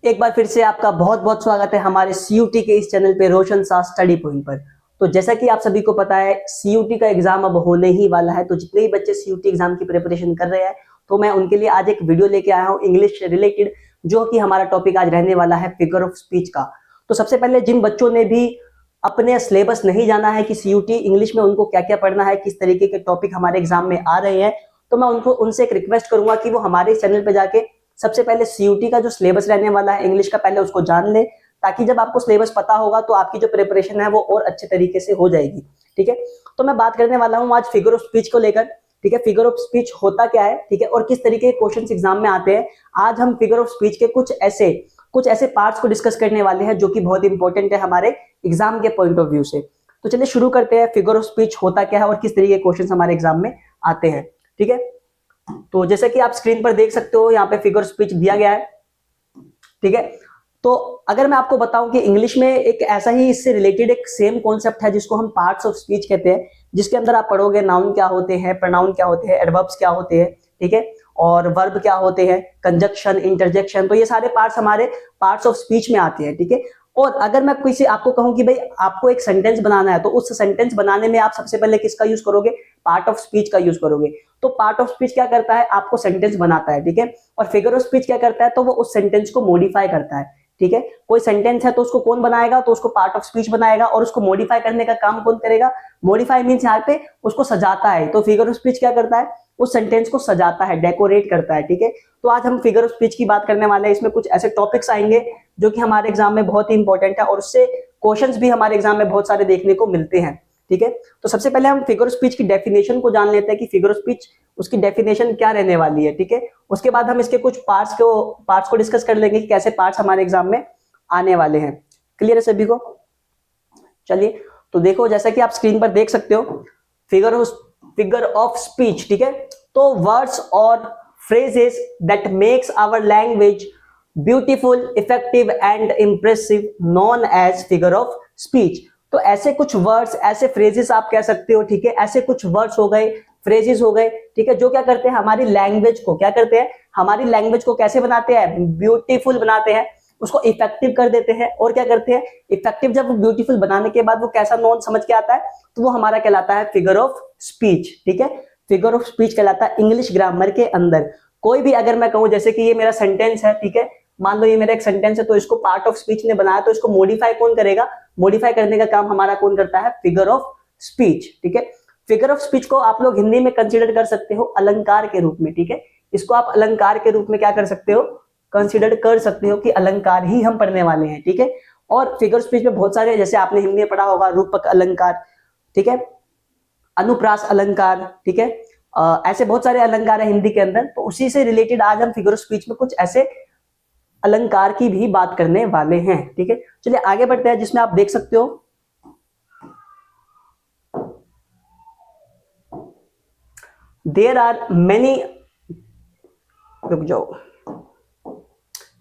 एक बार फिर से आपका बहुत बहुत स्वागत है हमारे सीयूटी के इस चैनल पे रोशन सा स्टडी पॉइंट पर। तो जैसा कि आप सभी को पता है सीयूटी का एग्जाम अब होने ही वाला है। तो जितने भी बच्चे सीयूटी एग्जाम की प्रिपरेशन कर रहे हैं तो मैं उनके लिए आज एक वीडियो लेके आया हूँ इंग्लिश से रिलेटेड, जो कि हमारा टॉपिक आज रहने वाला है फिगर ऑफ स्पीच का। तो सबसे पहले जिन बच्चों ने भी अपने सिलेबस नहीं जाना है कि सीयूटी इंग्लिश में उनको क्या क्या पढ़ना है, किस तरीके के टॉपिक हमारे एग्जाम में आ रहे हैं, तो मैं उनसे एक रिक्वेस्ट करूंगा कि वो हमारे चैनल पे जाके सबसे पहले सीयूटी का जो सिलेबस रहने वाला है इंग्लिश का पहले उसको जान ले, ताकि जब आपको सिलेबस पता होगा तो आपकी जो प्रिपरेशन है वो और अच्छे तरीके से हो जाएगी। ठीक है, तो मैं बात करने वाला हूँ आज फिगर ऑफ स्पीच को लेकर। ठीक है, फिगर ऑफ स्पीच होता क्या है, ठीक है, और किस तरीके के क्वेश्चंस एग्जाम में आते हैं। आज हम फिगर ऑफ स्पीच के कुछ ऐसे पार्ट्स को डिस्कस करने वाले हैं जो कि बहुत इंपॉर्टेंट है हमारे एग्जाम के पॉइंट ऑफ व्यू से। तो चलिए शुरू करते हैं, फिगर ऑफ स्पीच होता क्या है और किस तरीके के क्वेश्चंस हमारे एग्जाम में आते हैं। ठीक है, तो जैसे कि आप स्क्रीन पर देख सकते हो यहाँ पे फिगर स्पीच दिया गया है। ठीक है, तो अगर मैं आपको बताऊं कि इंग्लिश में एक ऐसा ही इससे रिलेटेड एक सेम कॉन्सेप्ट है जिसको हम पार्ट्स ऑफ स्पीच कहते हैं, जिसके अंदर आप पढ़ोगे नाउन क्या होते हैं, प्रोनाउन क्या होते हैं, एडवर्ब्स क्या होते हैं, ठीक है, और वर्ब क्या होते हैं, कंजक्शन, इंटरजेक्शन, तो ये सारे पार्ट्स हमारे पार्ट्स ऑफ स्पीच में आते हैं। ठीक है, और अगर मैं किसी आपको कहूं कि भाई आपको एक सेंटेंस बनाना है तो उस सेंटेंस बनाने में आप सबसे पहले किसका यूज करोगे, पार्ट ऑफ स्पीच का यूज करोगे। तो पार्ट ऑफ स्पीच क्या करता है, आपको सेंटेंस बनाता है। ठीक है, और फिगर ऑफ स्पीच क्या करता है, तो वो उस सेंटेंस को मॉडिफाई करता है। ठीक है, कोई सेंटेंस है तो उसको कौन बनाएगा, तो उसको पार्ट ऑफ स्पीच बनाएगा, और उसको मॉडिफाई करने का काम कौन करेगा, मॉडिफाई मींस यहाँ पे उसको सजाता है। तो फिगर ऑफ स्पीच क्या करता है, उस सेंटेंस को सजाता है, डेकोरेट करता है। ठीक है, तो आज हम फिगर ऑफ स्पीच की बात करने वाले हैं। इसमें कुछ ऐसे टॉपिक्स आएंगे जो कि हमारे एग्जाम में बहुत ही इंपॉर्टेंट है और उससे क्वेश्चंस भी हमारे एग्जाम में बहुत सारे देखने को मिलते हैं। ठीक है, तो सबसे पहले हम फिगर ऑफ स्पीच की डेफिनेशन को जान लेते हैं कि फिगर ऑफ स्पीच उसकी डेफिनेशन क्या रहने वाली है। ठीक है, उसके बाद हम इसके कुछ पार्ट्स को डिस्कस कर लेंगे कि कैसे पार्ट्स हमारे एग्जाम में आने वाले हैं। क्लियर है सभी को? चलिए, तो देखो जैसा कि आप स्क्रीन पर देख सकते हो फिगर ऑफ स्पीच। ठीक है, तो वर्ड्स और phrases that makes our language beautiful, effective and impressive known as figure of speech। तो ऐसे कुछ वर्ड्स, ऐसे phrases आप कह सकते हो। ठीक है, ऐसे कुछ वर्ड्स हो गए, phrases हो गए, ठीक है, जो क्या करते हैं, हमारी लैंग्वेज को क्या करते हैं, हमारी लैंग्वेज को कैसे बनाते हैं, ब्यूटीफुल बनाते हैं, उसको इफेक्टिव कर देते हैं। और क्या करते हैं, इफेक्टिव जब ब्यूटीफुल बनाने के बाद वो कैसा नॉन समझ के आता है, तो वो हमारा कहलाता है फिगर ऑफ स्पीच। ठीक है, फिगर ऑफ स्पीच कहलाता है इंग्लिश ग्रामर के अंदर। कोई भी अगर मैं कहूं जैसे कि ये मेरा सेंटेंस है, ठीक है, मान लो ये मेरा एक सेंटेंस है, तो इसको पार्ट ऑफ स्पीच ने बनाया, तो इसको मॉडिफाई कौन करेगा, मॉडिफाई करने का काम हमारा कौन करता है, फिगर ऑफ स्पीच। ठीक है, फिगर ऑफ स्पीच को आप लोग हिंदी में कंसिडर कर सकते हो अलंकार के रूप में। ठीक है, इसको आप अलंकार के रूप में क्या कर सकते हो, कंसिडर कर सकते हो कि अलंकार ही हम पढ़ने वाले हैं। ठीक है, और फिगर स्पीच में बहुत सारे, जैसे आपने हिंदी में पढ़ा होगा रूपक अलंकार, ठीक है, अनुप्रास अलंकार, ठीक है, ऐसे बहुत सारे अलंकार है हिंदी के अंदर। तो उसी से रिलेटेड आज हम फिगर ऑफ स्पीच में कुछ ऐसे अलंकार की भी बात करने वाले हैं। ठीक है, चलिए आगे बढ़ते हैं, जिसमें आप देख सकते हो देयर आर मेनी, रुक जाओ,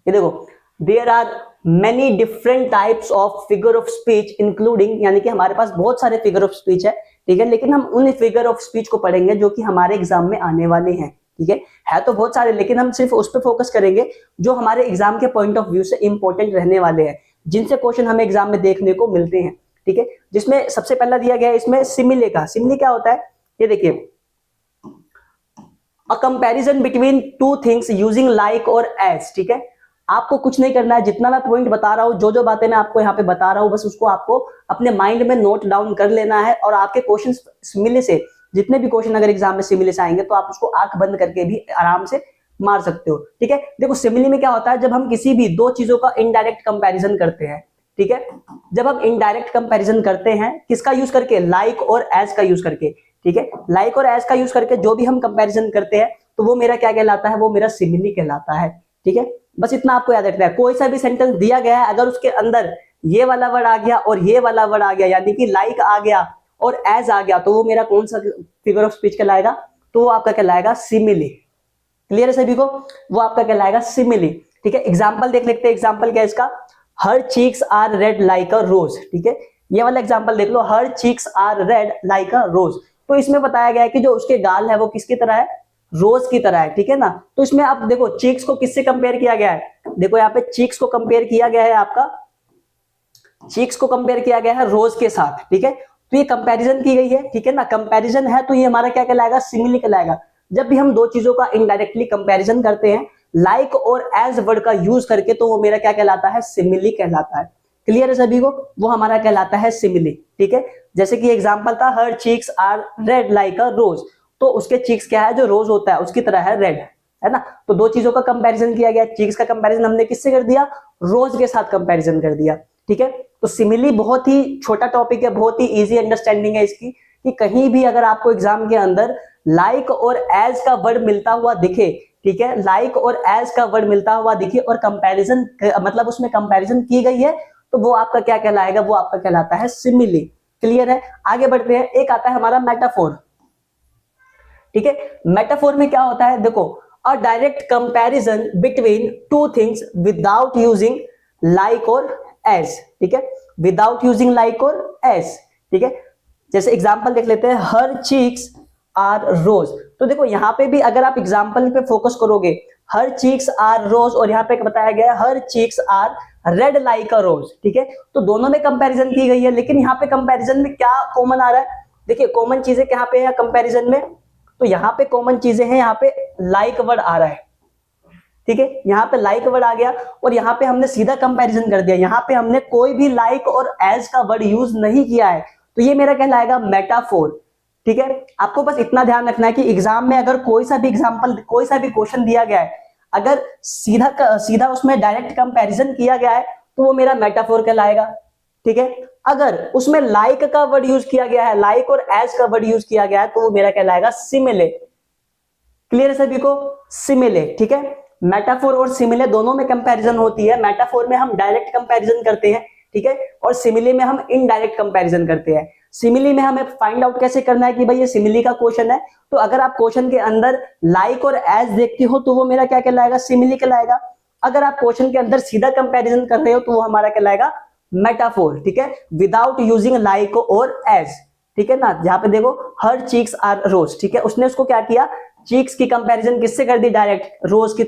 ये देखो, there are many different types of figure of speech including, यानी कि हमारे पास बहुत सारे फिगर ऑफ स्पीच है। ठीक है, लेकिन हम उन फिगर ऑफ स्पीच को पढ़ेंगे जो कि हमारे एग्जाम में आने वाले हैं। ठीक है तो बहुत सारे, लेकिन हम सिर्फ उस पर फोकस करेंगे जो हमारे एग्जाम के पॉइंट ऑफ व्यू से इंपॉर्टेंट रहने वाले हैं, जिनसे क्वेश्चन हमें एग्जाम में देखने को मिलते हैं। ठीक है, जिसमें सबसे पहला दिया गया है इसमें सिमिले का। सिमिले क्या होता है, ये देखिए, a comparison between two things using like और एज। ठीक है, आपको कुछ नहीं करना है, जितना मैं पॉइंट बता रहा हूं, जो जो बातें मैं आपको यहाँ पे बता रहा हूं, बस उसको आपको अपने माइंड में नोट डाउन कर लेना है। और आपके क्वेश्चन सिमिले से, जितने भी क्वेश्चन अगर एग्जाम में सिमिले से आएंगे तो आप उसको आंख बंद करके भी आराम से मार सकते हो। ठीक है, देखो सिमिले में क्या होता है, जब हम किसी भी दो चीजों का इनडायरेक्ट कंपैरिजन करते हैं। ठीक है, जब हम इनडायरेक्ट कंपैरिजन करते हैं, किसका यूज करके, लाइक और एज का यूज करके। ठीक है, लाइक और एज का यूज करके जो भी हम कंपैरिजन करते हैं, तो वो मेरा क्या कहलाता है, वो मेरा सिमिली कहलाता है। ठीक है, बस इतना आपको याद रखना है। कोई सा भी सेंटेंस दिया गया है, अगर उसके अंदर ये वाला वर्ड आ गया और ये वाला वर्ड आ गया, यानी कि लाइक आ गया और एज आ गया, तो वो मेरा कौन सा फिगर ऑफ स्पीच कहलाएगा, तो वो आपका कहलाएगा सिमिली। क्लियर है सभी को? वो आपका कहलाएगा सिमिली। ठीक है, एग्जाम्पल देख लेते हैं। एग्जाम्पल क्या है इसका, her cheeks are red like a rose. ठीक है, ये वाला एग्जाम्पल देख लो, her cheeks are red like a rose. तो इसमें बताया गया है कि जो उसके गाल है वो किसकी तरह है, रोज की तरह है, ठीक है ना। तो इसमें आप देखो चीक्स को किससे कंपेयर किया गया है, देखो यहाँ पे चीक्स को कंपेयर किया गया है, आपका चीक्स को कंपेयर किया गया है रोज के साथ, ठीक है। तो ये कंपैरिजन की गई है, ठीक है ना, कंपैरिजन है तो ये हमारा क्या कहलाएगा, सिमिली कहलाएगा। जब भी हम दो चीजों का इनडायरेक्टली कंपैरिजन करते हैं लाइक और एज वर्ड का यूज करके, तो वो मेरा क्या कहलाता है, सिमिली कहलाता है। क्लियर है सभी को, वो हमारा कहलाता है सिमिली, ठीक है। जैसे कि एग्जांपल था her cheeks are red like a rose, तो उसके चीक्स क्या है, जो रोज होता है उसकी तरह है रेड, है ना। तो दो चीजों का कंपैरिजन किया गया, चीक्स का कंपैरिजन हमने किससे कर दिया, रोज के साथ कंपैरिजन कर दिया, ठीक है। तो सिमिली बहुत ही छोटा टॉपिक है, बहुत ही इजी अंडरस्टैंडिंग है इसकी, कि कहीं भी अगर आपको एग्जाम के अंदर लाइक और एज का वर्ड मिलता हुआ दिखे, ठीक है, लाइक और एज का वर्ड मिलता हुआ दिखे और कंपैरिजन मतलब उसमें कंपैरिजन की गई है, तो वो आपका क्या कहलाएगा, वो आपका कहलाता है सिमिली। क्लियर है, आगे बढ़ते हैं। एक आता है हमारा मेटाफोर, ठीक है। मेटाफोर में क्या होता है, देखो अ direct comparison between two things without using like और एज, ठीक है, विदाउट यूजिंग लाइक और एज, ठीक है। जैसे एग्जांपल देख लेते हैं, हर चीक्स आर रोज। तो देखो यहां पे भी अगर आप एग्जांपल पे फोकस करोगे, हर चीक्स आर रोज और यहाँ पे बताया गया है her cheeks are red like a rose, ठीक है। तो दोनों में कंपैरिजन की गई है, लेकिन यहाँ पे कंपैरिजन में क्या कॉमन आ रहा है, देखिए कॉमन चीजें क्या पे है कंपैरिजन में, तो यहाँ पे कॉमन चीजें हैं, यहाँ पे लाइक वर्ड आ रहा है, ठीक है, यहाँ पे लाइक वर्ड आ गया और यहाँ पे हमने सीधा कंपैरिजन कर दिया, यहाँ पे हमने कोई भी लाइक और एज का वर्ड यूज नहीं किया है, तो ये मेरा कहलाएगा मेटाफोर, ठीक है। आपको बस इतना ध्यान रखना है कि एग्जाम में अगर कोई सा भी एग्जांपल, कोई सा भी क्वेश्चन दिया गया है, अगर सीधा उसमें डायरेक्ट कंपैरिजन किया गया है, तो वो मेरा मेटाफोर कहलाएगा, ठीक है। अगर उसमें लाइक का वर्ड यूज किया गया है, लाइक और एज का वर्ड यूज किया गया है, तो वो मेरा कहलाएगा सिमिले। क्लियर है सभी को, सिमिले, ठीक है। मेटाफोर और सिमिले दोनों में कंपैरिजन होती है, मेटाफोर में हम डायरेक्ट कंपैरिजन करते हैं, ठीक है, और सिमिली में हम इनडायरेक्ट कंपैरिजन करते हैं। सिमिली में हमें फाइंड आउट कैसे करना है कि भाई ये सिमिली का क्वेश्चन है, तो अगर आप क्वेश्चन के अंदर लाइक और एज देखते हो तो वो मेरा क्या कहलाएगा, सिमिली कहलाएगा। अगर आप क्वेश्चन के अंदर सीधा कंपैरिजन कर रहे हो तो वो हमारा कहलाएगा मेटाफोर, ठीक है, विदाउट यूजिंग लाइक और एज, ठीक है ना। जहां पे देखो हर चीक्स आर रोज, ठीक है, उसने उसको क्या किया, चीक्स की कंपैरिजन किससे कर दी, डायरेक्ट रोज के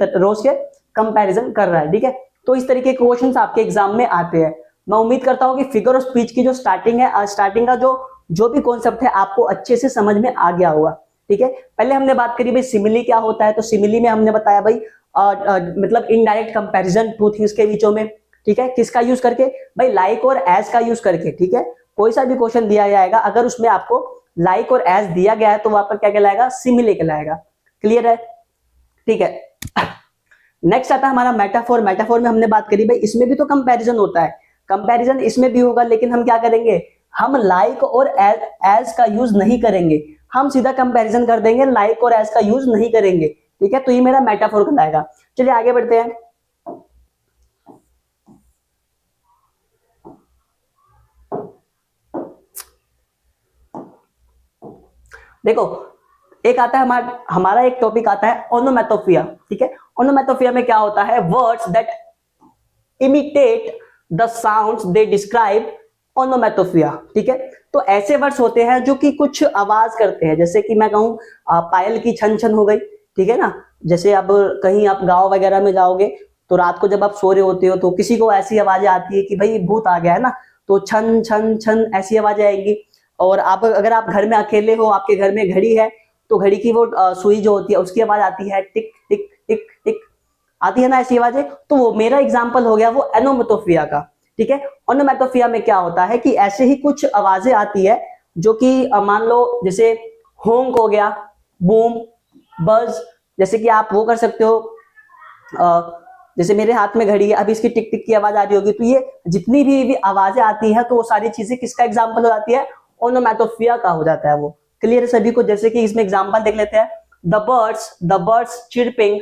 कंपैरिजन कर रहा है, ठीक है। तो इस तरीके के क्वेश्चंस आपके एग्जाम में आते हैं। मैं उम्मीद करता हूं कि फिगर ऑफ स्पीच की जो स्टार्टिंग है, स्टार्टिंग का जो भी कॉन्सेप्ट है आपको अच्छे से समझ में आ गया होगा, ठीक है। पहले हमने बात करी भाई सिमिली क्या होता है, तो सिमिली में हमने बताया भाई मतलब इनडायरेक्ट कंपैरिजन टू थिंग्स के बीचों में, ठीक है, किसका यूज करके, भाई लाइक और एज का यूज करके, ठीक है। कोई सा भी क्वेश्चन दिया जाएगा अगर उसमें आपको लाइक और एज दिया गया है तो वो आपका क्या कहलाएगा, सिमिली कहलाएगा। क्लियर है, ठीक है। नेक्स्ट आता है हमारा मेटाफोर। मेटाफोर में हमने बात करी भाई इसमें भी तो कंपैरिजन होता है, कंपैरिजन इसमें भी होगा, लेकिन हम क्या करेंगे, हम लाइक और एज का यूज नहीं करेंगे, हम सीधा कंपैरिजन कर देंगे, लाइक और एज का यूज नहीं करेंगे, ठीक है। तो ये मेरा मेटाफोर कहलाएगा। चलिए आगे बढ़ते हैं। देखो एक आता है हमारा एक टॉपिक आता है ओनोमैटोफिया, ठीक है। ओनोमैटोफिया में क्या होता है, words that imitate the sounds they describe onomatopoeia, ठीक है। तो ऐसे वर्ड्स होते हैं जो कि कुछ आवाज करते हैं, जैसे कि मैं कहूं पायल की छन छन हो गई, ठीक है ना। जैसे अब कहीं आप गांव वगैरह में जाओगे तो रात को जब आप सो रहे होते हो तो किसी को ऐसी आवाजें आती है कि भाई भूत आ गया है ना, तो छन छन छन ऐसी आवाजें आएंगी। और आप अगर आप घर में अकेले हो, आपके घर में घड़ी है, तो घड़ी की वो सुई जो होती है उसकी आवाज आती है, टिक टिक टिक टिक आती है ना ऐसी आवाजें। तो वो मेरा एग्जांपल हो गया वो एनोमेटोफिया का, ठीक है। ओनोमेटोफिया में क्या होता है कि ऐसे ही कुछ आवाजें आती है जो कि मान लो जैसे होंक हो गया, बूम, बज, जैसे कि आप वो कर सकते हो, जैसे मेरे हाथ में घड़ी है, अभी इसकी टिक टिक की आवाज आ रही होगी, तो ये जितनी भी आवाजें आती है तो वो सारी चीजें किसका एग्जाम्पल हो जाती है, ओनोमेटोफिया का हो जाता है वो। क्लियर है सभी को, जैसे कि इसमें एग्जांपल देख लेते हैं, the birds chirping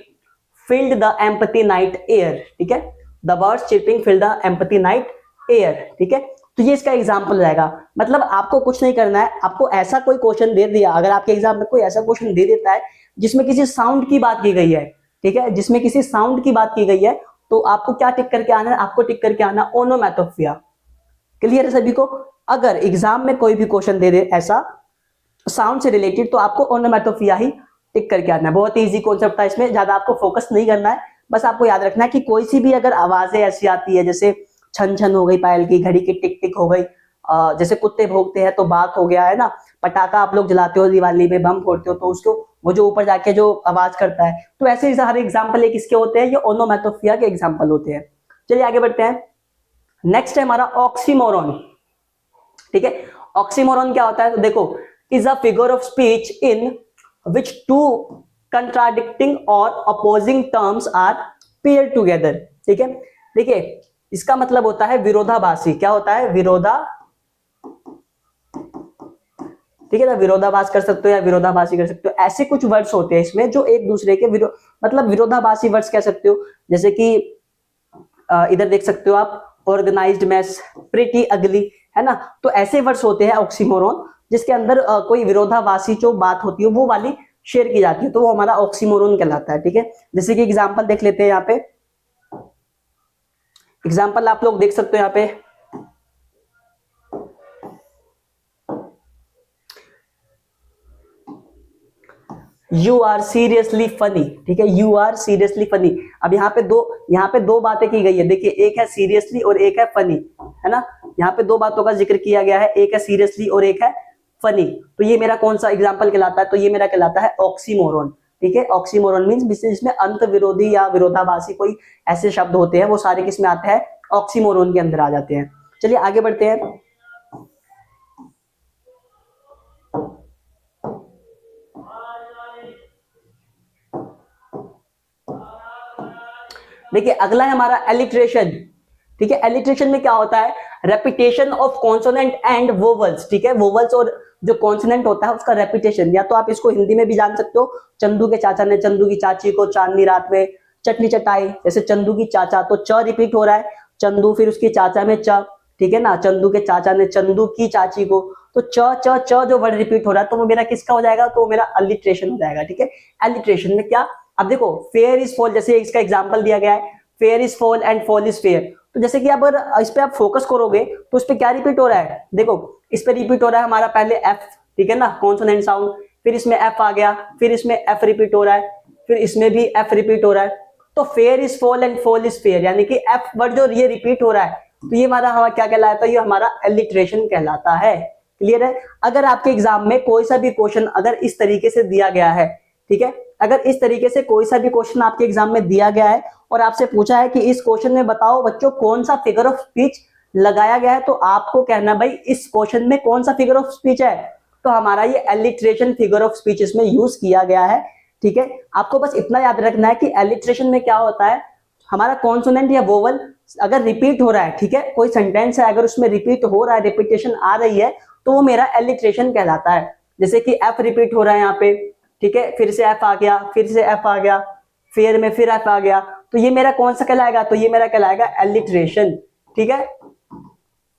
filled the empty night air, ठीक है, the birds chirping filled the empty night air, ठीक है। तो ये इसका एग्जांपल रहेगा। मतलब आपको कुछ नहीं करना है, आपको ऐसा कोई क्वेश्चन दे दिया, अगर आपके एग्जाम में कोई ऐसा क्वेश्चन दे देता है जिसमें किसी साउंड की बात की गई है, ठीक है, जिसमें किसी साउंड की बात की गई है, तो आपको क्या टिक करके आना है, आपको टिक करके आना ओनोमेटोफिया। क्लियर है सभी को। अगर एग्जाम में कोई भी क्वेश्चन दे दे ऐसा साउंड से रिलेटेड, तो आपको ओनोमेटोफिया ही टिक करके आना है। बहुत इजी कॉन्सेप्ट था, इसमें ज्यादा आपको फोकस नहीं करना है, बस आपको याद रखना है कि कोई सी भी अगर आवाजें ऐसी आती है, जैसे छन छन हो गई पायल की, घड़ी की टिक टिक हो गई, जैसे कुत्ते भौंकते हैं तो बात हो गया है ना, पटाखा आप लोग जलाते हो दिवाली में, बम फोड़ते हो तो उसको वो जो ऊपर जाके जो आवाज करता है, तो ऐसे ही हर एग्जाम्पल एक इसके होते हैं, ये ओनोमैटोफोनिया के एग्जाम्पल होते हैं। चलिए आगे बढ़ते हैं। नेक्स्ट है हमारा ऑक्सीमोरॉन। ठीक है, ऑक्सीमोरॉन क्या होता है? तो देखो, is a figure of speech in which two contradicting और opposing terms are paired together. ठीक है, देखिए इसका मतलब होता है विरोधाभासी। क्या होता है? ठीक है ना, विरोधाभास कर सकते हो या विरोधाभासी कर सकते हो। ऐसे कुछ वर्ड्स होते हैं इसमें जो एक दूसरे के मतलब विरोधाभासी वर्ड्स कह सकते हो। जैसे कि इधर देख सकते हो आप, ऑर्गेनाइज्ड मैस, प्रिटी अगली, है ना। तो ऐसे वर्ड्स होते हैं ऑक्सीमोरॉन, जिसके अंदर कोई विरोधाभासी जो बात होती है वो वाली शेयर की जाती है, तो वो हमारा ऑक्सीमोरॉन कहलाता है। ठीक है, जैसे कि एग्जाम्पल देख लेते हैं यहाँ पे। एग्जाम्पल आप लोग देख सकते हो यहाँ पे, यू आर सीरियसली फनी। ठीक है, यू आर सीरियसली फनी। अब यहाँ पे दो बातें की गई है। देखिए, एक है सीरियसली और एक है फनी, है ना। यहाँ पे दो बातों का जिक्र किया गया है, एक है सीरियसली और एक है फनी। तो ये मेरा कौन सा एग्जाम्पल कहलाता है? तो ये मेरा कहलाता है ऑक्सीमोरॉन। ठीक है, ऑक्सीमोरॉन मींस जिसमें अंत विरोधी या विरोधाभासी कोई ऐसे शब्द होते हैं, वो सारे किसमें आते हैं? ऑक्सीमोरॉन के अंदर आ जाते हैं। चलिए आगे बढ़ते हैं। देखिए अगला है हमारा एलिट्रेशन। ठीक है, एलिट्रेशन में क्या होता है? Repetition of consonant and vowels. ठीक है, वोवल्स और जो कॉन्सोनेंट होता है उसका रेपिटेशन, या तो आप इसको हिंदी में भी जान सकते हो, चंदू के चाचा ने चंदू की चाची को चांदनी रात में चटनी चटाई। जैसे चंदू की चाचा, तो च रिपीट हो रहा है, चंदू फिर उसकी चाचा में च। ठीक है ना, चंदू के चाचा ने चंदू की चाची को, तो च च च जो वर्ड रिपीट हो रहा है, तो वो मेरा किसका हो जाएगा? तो मेरा अलिट्रेशन हो जाएगा। ठीक है, एलिट्रेशन में क्या, अब देखो फेयर इज फॉल, जैसे इसका एग्जांपल दिया गया है, fair is fall and fall is fair. तो जैसे कि अगर इस पे आप फोकस करोगे तो इस पे क्या रिपीट हो रहा है? देखो इस पे रिपीट हो रहा है हमारा पहले एफ, ठीक है ना, कॉन्सोनेंट साउंड, फिर इसमें एफ आ गया, फिर इसमें एफ रिपीट हो रहा है, फिर इसमें भी एफ रिपीट हो रहा है। तो fair is fall and fall is fair, यानी कि एफ वर्ड जो ये रिपीट हो रहा है, तो ये हमारा क्या कहलाता है? ये हमारा एलिट्रेशन कहलाता है। क्लियर है? अगर आपके एग्जाम में कोई सा भी क्वेश्चन अगर इस तरीके से दिया गया है, ठीक है, अगर इस तरीके से कोई सा भी क्वेश्चन आपके एग्जाम में दिया गया है और आपसे पूछा है कि इस क्वेश्चन में बताओ बच्चों कौन सा फिगर ऑफ स्पीच लगाया गया है, तो आपको कहना भाई इस क्वेश्चन में कौन सा फिगर ऑफ स्पीच है, तो हमारा ये एलिट्रेशन फिगर ऑफ स्पीच इसमें यूज किया गया है। ठीक है, आपको बस इतना याद रखना है कि एलिट्रेशन में क्या होता है, हमारा कॉन्सोनेंट या वोवल अगर रिपीट हो रहा है, ठीक है, कोई सेंटेंस है अगर उसमें रिपीट हो रहा है, रिपीटेशन आ रही है, तो वो मेरा एलिट्रेशन कहलाता है। जैसे कि एफ रिपीट हो रहा है यहाँ पे, ठीक है, फिर से एफ आ गया, फिर से एफ आ गया, फेयर में फिर एफ आ गया, तो ये मेरा कौन सा कहलाएगा? तो ये मेरा कहलाएगा एलिट्रेशन। ठीक है,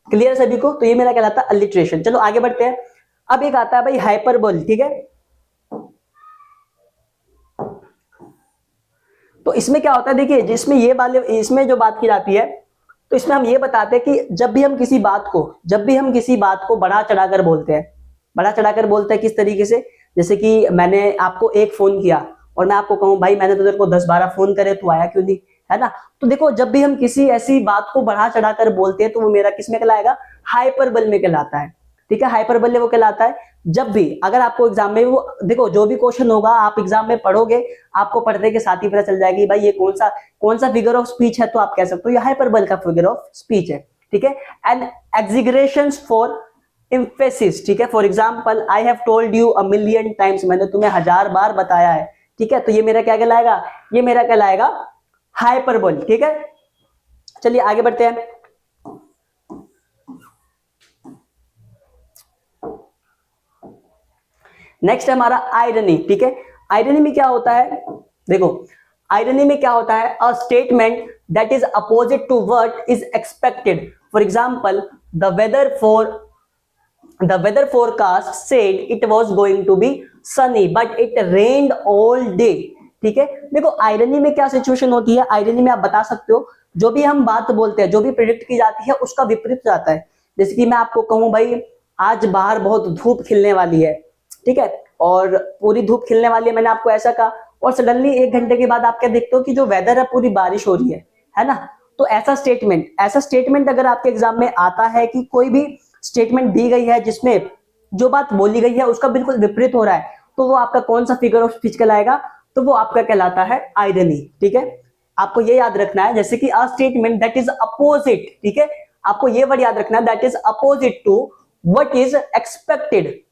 क्लियर सभी को? तो ये मेरा कहलाता है एलिट्रेशन। चलो आगे बढ़ते हैं। अब एक आता है भाई हाइपरबोल। ठीक है, तो इसमें क्या होता है, देखिए जिसमें ये वाले इसमें जो बात की जाती है, तो इसमें हम ये बताते हैं कि जब भी हम किसी बात को बढ़ा चढ़ाकर बोलते हैं, बढ़ा चढ़ाकर बोलते हैं किस तरीके से, जैसे कि मैंने आपको एक फोन किया और मैं आपको कहूं भाई मैंने तो तेरे को 10-12 फोन करे, तू आया क्यों नहीं, है ना। तो देखो जब भी हम किसी ऐसी बात को बढ़ा चढ़ाकर बोलते हैं तो वो मेरा किस में कहलाएगा? हाइपरबल में कहलाता है। ठीक है, हाइपरबल वो कहलाता है जब भी अगर आपको एग्जाम में वो देखो जो भी क्वेश्चन होगा आप एग्जाम में पढ़ोगे, आपको पढ़ने के साथ ही पता चल जाएगी भाई ये कौन सा फिगर ऑफ स्पीच है, तो आप कह सकते हो ये हाइपरबल का फिगर ऑफ स्पीच है। ठीक है, एंड एक्सिग्रेशंस फॉर एम्फेसिस। ठीक है, for example I have told you a million times, मैंने तुम्हें 1000 बार बताया है। ठीक है, तो ये मेरा क्या कहलाएगा? ये मेरा कहलाएगा हाइपरबोल। ठीक है, चलिए आगे बढ़ते हैं। नेक्स्ट है हमारा आयरनी। ठीक है, आयरनी में क्या होता है? देखो आयरनी में क्या होता है? A statement that is opposite to what is expected. For example the weather forecast said it was going to be sunny but it rained all day। ठीक है, देखो आयरनी में क्या सिचुएशन होती है, आयरनी में आप बता सकते हो जो भी हम बात बोलते हैं, जो भी प्रेडिक्ट की जाती है उसका विपरीत जाता है। जैसे कि मैं आपको कहूं भाई आज बाहर बहुत धूप खिलने वाली है, ठीक है, और पूरी धूप खिलने वाली है, मैंने आपको ऐसा कहा, और सडनली 1 घंटे के बाद आप क्या देखते हो कि जो वेदर है पूरी बारिश हो रही है ना। तो ऐसा स्टेटमेंट अगर आपके एग्जाम में आता है कि कोई भी स्टेटमेंट दी गई है जिसमें जो बात बोली गई है उसका बिल्कुल विपरीत हो रहा है, तो वो आपका कौन सा फिगर ऑफ स्पीच कहलाएगा, तो वो आपका कहलाता है आयरनी। ठीक है, आपको ये याद रखना है, जैसे कि a statement that is opposite, ठीक है, आपको ये वर्ड याद रखना है, that is opposite to what is expected.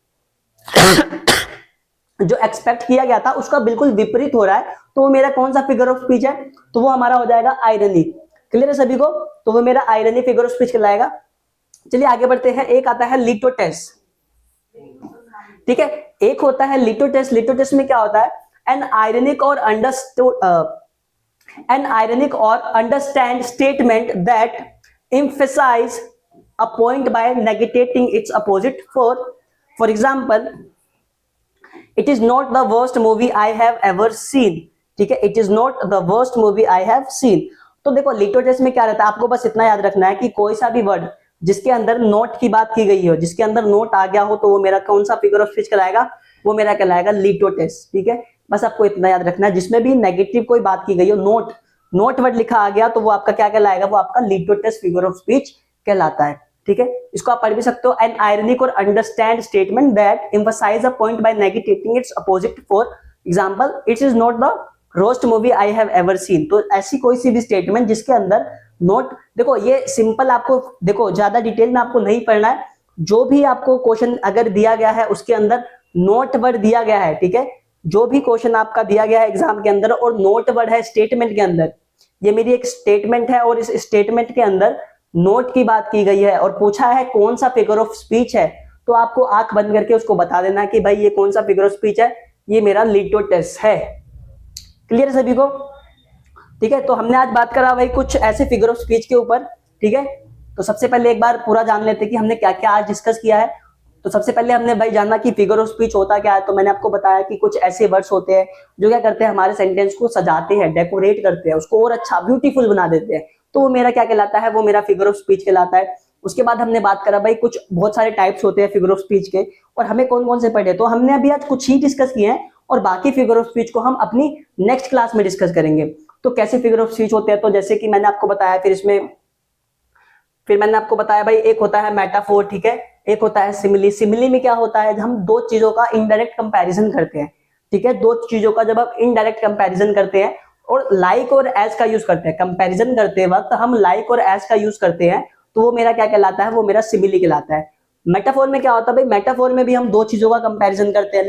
जो एक्सपेक्ट किया गया था उसका बिल्कुल विपरीत हो रहा है, तो वो मेरा कौन सा फिगर ऑफ स्पीच है, तो वो हमारा हो जाएगा आयरनी। क्लियर है सभी को, तो वो मेरा आयरनी फिगर ऑफ स्पीच कहलाएगा। चलिए आगे बढ़ते हैं, एक आता है लिटोटेस। ठीक है, एक होता है लिटोटेस। लिटोटेस में क्या होता है, एन आयरनिक और understatement that emphasize a point by negating its opposite. For example, it is not the worst movie I have ever seen. ठीक है, it is not the worst movie I have seen. तो देखो litotes में क्या रहता है, आपको बस इतना याद रखना है कि कोई सा भी वर्ड जिसके अंदर नोट की बात की गई हो, जिसके अंदर नोट आ गया हो, तो वो मेरा कौन सा फिगर ऑफ स्पीच कहलाएगा, वो मेरा कहलाएगा लिटोटेस। ठीक है, बस आपको इतना याद रखना है, जिसमें भी नेगेटिव कोई बात की गई हो, नोट वर्ड लिखा आ गया, तो वो आपका क्या कहलाएगा, वो आपका लिटोटेस फिगर ऑफ स्पीच कहलाता है। ठीक है, इसको आप पढ़ भी सकते हो, एन आयरनिक और understatement that emphasize a point by negating its opposite. For example, it is not the worst movie I have ever seen. तो ऐसी कोई सी भी स्टेटमेंट जिसके अंदर नोट, देखो ये सिंपल, आपको देखो ज्यादा डिटेल में आपको नहीं पढ़ना है, जो भी आपको क्वेश्चन अगर दिया गया है उसके अंदर नोट वर्ड दिया गया है, ठीक है, जो भी क्वेश्चन आपका दिया गया है एग्जाम के अंदर और नोट वर्ड है स्टेटमेंट के अंदर, ये मेरी एक स्टेटमेंट है और इस स्टेटमेंट के अंदर नोट की बात की गई है और पूछा है कौन सा फिगर ऑफ स्पीच है, तो आपको आंख बंद करके उसको बता देना कि भाई ये कौन सा फिगर ऑफ स्पीच है, ये मेरा लिटोटेस है। क्लियर है सभी को? ठीक है, तो हमने आज बात करा भाई कुछ ऐसे फिगर ऑफ स्पीच के ऊपर। ठीक है, तो सबसे पहले एक बार पूरा जान लेते हैं कि हमने क्या क्या आज डिस्कस किया है। तो सबसे पहले हमने भाई जाना कि फिगर ऑफ स्पीच होता क्या है। तो मैंने आपको बताया कि कुछ ऐसे वर्ड्स होते हैं जो क्या करते हैं, हमारे सेंटेंस को सजाते हैं, डेकोरेट करते हैं, उसको और अच्छा ब्यूटीफुल बना देते हैं, तो वो मेरा क्या कहलाता है, वो मेरा फिगर ऑफ स्पीच कहलाता है। उसके बाद हमने बात करा भाई कुछ बहुत सारे टाइप्स होते हैं फिगर ऑफ स्पीच के, और हमें कौन कौन से पढ़े, तो हमने अभी आज कुछ ही डिस्कस किए हैं और बाकी फिगर ऑफ स्पीच को हम अपनी नेक्स्ट क्लास में डिस्कस करेंगे। तो कैसे फिगर ऑफ स्पीच होते हैं, तो जैसे कि मैंने आपको बताया, फिर मैंने आपको बताया भाई एक होता है मेटाफोर, ठीक है, एक होता है सिमिली। सिमिली में क्या होता है, हम दो चीजों का इनडायरेक्ट कंपैरिजन करते हैं। ठीक है, दो चीजों का जब आप इनडायरेक्ट कंपैरिजन करते हैं और लाइक और एज का यूज करते हैं, कंपैरिजन करते वक्त हम लाइक और एज का यूज करते हैं, तो वो मेरा क्या कहलाता है, वो मेरा सिमिली कहलाता है। मेटाफोर में क्या होता है भाई, मेटाफोर में भी हम दो चीजों का कंपैरिजन करते हैं,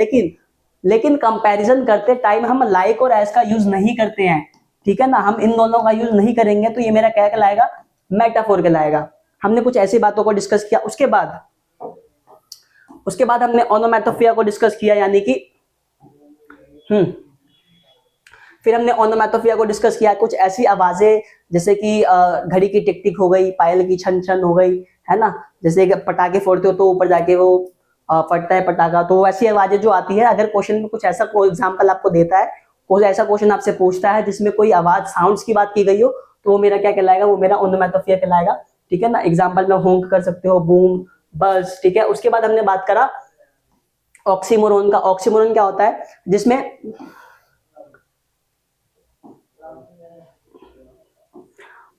लेकिन कंपैरिजन करते टाइम हम लाइक और एज का यूज नहीं करते हैं। ठीक है ना, हम इन दोनों का यूज नहीं करेंगे, तो ये मेरा क्या कहलाएगा, मेटाफोर कहलाएगा। हमने कुछ ऐसी बातों को डिस्कस किया। उसके बाद हमने ओनोमैटोफिया को डिस्कस किया, यानी कि फिर हमने ओनोमैटोफिया को डिस्कस किया, कुछ ऐसी आवाजें जैसे कि घड़ी की टिक टिक हो गई, पायल की छन छन हो गई, है ना, जैसे पटाखे फोड़ते हो तो ऊपर जाके वो फटता है पटाखा, तो ऐसी आवाजें जो आती है, अगर क्वेश्चन में कुछ ऐसा कोई एग्जांपल आपको देता है, कोई ऐसा क्वेश्चन आपसे पूछता है जिसमें कोई आवाज साउंड्स की बात की गई हो, तो वो मेरा क्या कहलाएगा, वो मेरा ओनोमैटोफिया कहलाएगा। ठीक है ना, एग्जांपल में होंक कर सकते हो, बूम, बस। ठीक है, उसके बाद हमने बात करा ऑक्सीमोरोन का। ऑक्सीमोरोन क्या होता है, जिसमें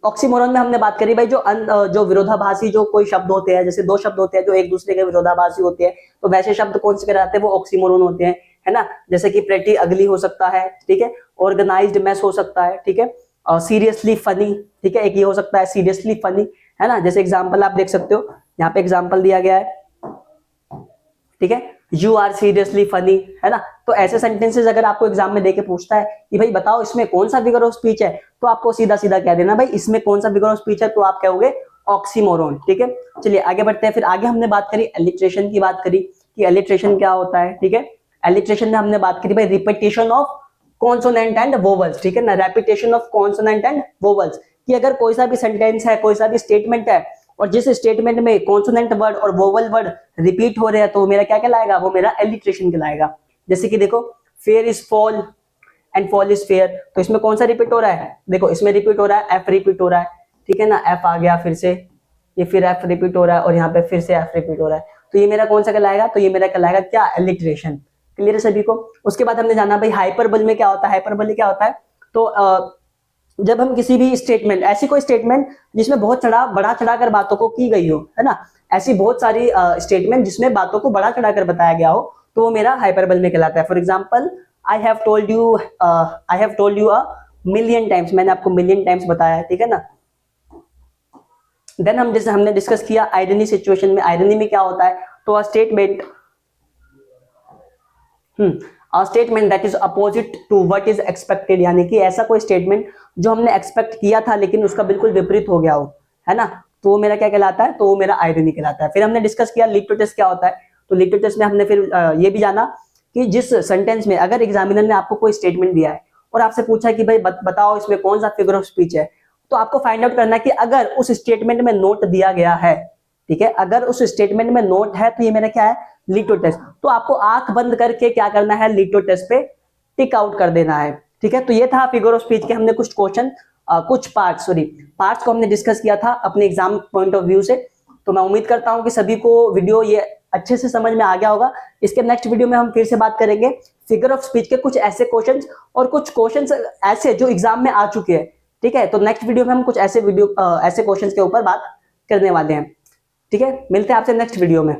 ऑक्सीमोरोन में हमने बात करी भाई जो विरोधाभासी जो कोई शब्द होते हैं, जैसे दो शब्द होते हैं जो एक दूसरे के विरोधाभासी होते हैं, तो वैसे शब्द कौन से कहलाते हैं, वो ऑक्सीमोरोन होते हैं, है ना। जैसे कि प्रेटी अगली हो सकता है, ठीक है, ऑर्गेनाइज्ड मेस हो सकता है, ठीक है, सीरियसली फनी, ठीक है, एक ये हो सकता है सीरियसली फनी, है ना। जैसे एग्जांपल आप देख सकते हो, यहाँ पे एग्जांपल दिया गया है, ठीक है, यू आर सीरियसली फनी, है ना। तो ऐसे सेंटेंसेस अगर आपको एग्जाम में देके पूछता है कि भाई बताओ इसमें कौन सा फिगर ऑफ स्पीच है, तो आपको सीधा सीधा कह देना भाई इसमें कौन सा फिगर ऑफ स्पीच है, तो आप कहोगे ऑक्सीमोरोन। ठीक है, चलिए आगे बढ़ते हैं। फिर आगे हमने बात करी एलिट्रेशन की, बात करी कि एलिट्रेशन क्या होता है। ठीक है, एलिट्रेशन में हमने बात करी भाई repetition of consonant and vowels, ठीक है ना, repetition of consonant and vowels, कि अगर कोई सा भी सेंटेंस है, कोई सा भी स्टेटमेंट है और जिस स्टेटमेंट में कॉन्सोनेंट वर्ड और वोवल वर्ड रिपीट हो रहे हैं, तो वो मेरा क्या कहलाएगा, वो मेरा एलिट्रेशन कहलाएगा। जैसे कि देखो fair is fall and fall is fair, तो इसमें कौन सा रिपीट हो रहा है, देखो इसमें रिपीट हो रहा है, एफ रिपीट हो रहा है, ठीक है ना, एफ आ गया फिर से, ये फिर एफ रिपीट हो रहा है और यहाँ पे फिर से एफ रिपीट हो रहा है, तो ये मेरा कौन सा कहलाएगा, तो ये मेरा कहलाएगा क्या, एलिट्रेशन। क्लियर है सभी को। उसके बाद हमने जाना भाई हाइपरबोल में क्या होता है। हाइपरबोल क्या होता है, तो जब हम किसी भी स्टेटमेंट, ऐसी कोई स्टेटमेंट जिसमें बहुत बढ़ा चढ़ाकर बातों को की गई हो, है ना, ऐसी बहुत सारी स्टेटमेंट जिसमें बातों को बढ़ा चढ़ाकर बताया गया हो, तो वो मेरा हाइपरबोल में कहलाता है। For example, I have told you a million times, मैंने आपको मिलियन टाइम्स बताया है, ठीक है ना। देन हम जैसे हमने डिस्कस किया आयरनी सिचुएशन में, आयरनी में क्या होता है, तो a statement that is opposite to what is expected, यानी कि ऐसा कोई स्टेटमेंट जो हमने एक्सपेक्ट किया था लेकिन उसका बिल्कुल विपरीत हो गया हो, है ना, तो वो मेरा क्या कहलाता है, तो वो मेरा आयरनी कहलाता है। फिर हमने डिस्कस किया लीड टू टेस्ट क्या होता है, तो लीड टू टेस्ट में हमने फिर ये भी जाना कि जिस सेंटेंस में अगर एग्जामिनर ने आपको कोई स्टेटमेंट दिया है और आपसे पूछा कि भाई बताओ इसमें कौन सा फिगर ऑफ स्पीच है, तो आपको फाइंड आउट करना है कि अगर उस स्टेटमेंट में नोट दिया गया है, ठीक है, अगर उस स्टेटमेंट में नोट है तो ये मेरा क्या है, लीड टू टेस्ट। तो आपको आंख बंद करके क्या करना है, लीड टू टेस्ट पे टिक आउट कर देना है, ठीक है। तो ये था फिगर ऑफ स्पीच के हमने कुछ क्वेश्चन, कुछ पार्ट्स को हमने डिस्कस किया था अपने एग्जाम पॉइंट ऑफ व्यू से। तो मैं उम्मीद करता हूं कि सभी को वीडियो ये अच्छे से समझ में आ गया होगा। इसके नेक्स्ट वीडियो में हम फिर से बात करेंगे फिगर ऑफ स्पीच के कुछ ऐसे क्वेश्चंस और कुछ क्वेश्चंस ऐसे जो एग्जाम में आ चुके हैं, ठीक है। तो नेक्स्ट वीडियो में हम कुछ ऐसे क्वेश्चंस के ऊपर बात करने वाले हैं, ठीक है। मिलते हैं आपसे नेक्स्ट वीडियो में।